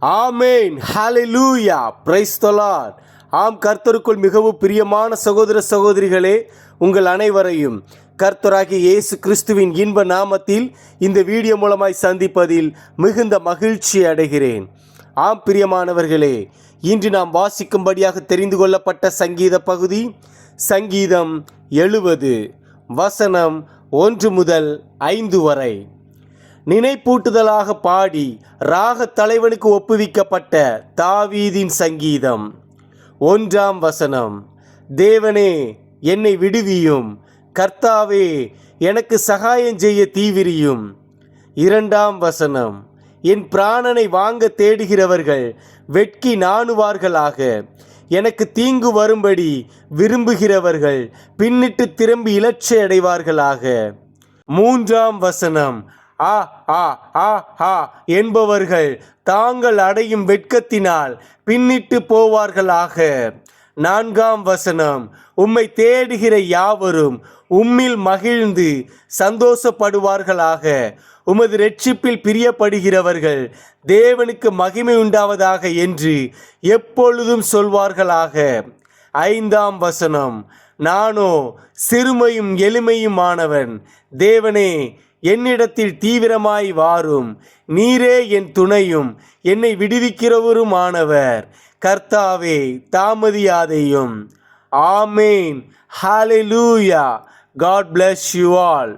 Amen. Hallelujah. Praise the Lord. ஆம், கர்த்தருக்குள் மிகவும் பிரியமான சகோதர சகோதரிகளே, உங்கள் அனைவரையும் கர்த்தராகிய இயேசு கிறிஸ்துவின் இன்ப நாமத்தில் இந்த வீடியோ மூலமாய் சந்திப்பதில் மிகுந்த மகிழ்ச்சி அடைகிறேன். ஆம் பிரியமானவர்களே, இன்று நாம் வாசிக்கும்படியாக தெரிந்து கொள்ளப்பட்ட சங்கீத பகுதி சங்கீதம் 70 வசனம் 1 முதல் 5 வரை. நினைப்பூட்டுதலாக பாடி ராக தலைவனுக்கு ஒப்புவிக்கப்பட்ட தாவீதின் சங்கீதம். 1 வசனம். தேவனே, என்னை விடுவியும், கர்த்தாவே, எனக்கு சகாயம் செய்ய தீவிரியும். 2 வசனம். என் பிராணனை வாங்க தேடுகிறவர்கள் வெட்கி நாணுவார்களாக. எனக்கு தீங்கு வரும்படி விரும்புகிறவர்கள் பின்னிட்டு திரும்பி இலட்சை அடைவார்களாக. 3 வசனம். ஆ ஆ ஆ ஆ என்பவர்கள் தாங்கள் அடையும் வெட்கத்தினால் பின்னிட்டு போவார்களாக. 4 வசனம். உம்மை தேடுகிற யாவரும் உம்மில் மகிழ்ந்து சந்தோஷப்படுவார்களாக. உமது இரட்சிப்பில் பிரியப்படுகிறவர்கள் தேவனுக்கு மகிமை உண்டாவதாக என்று எப்பொழுதும் சொல்வார்களாக. 5 வசனம். நானோ சிறுமையும் எளிமையுமானவன். தேவனே, என்னிடத்தில் தீவிரமாய் வாரும். நீரே என் துணையும் என்னை விடுவிக்கிறவருமானவர். கர்த்தாவே, தாமதியாதையும். ஆமேன். ஹalleluya. God bless you all.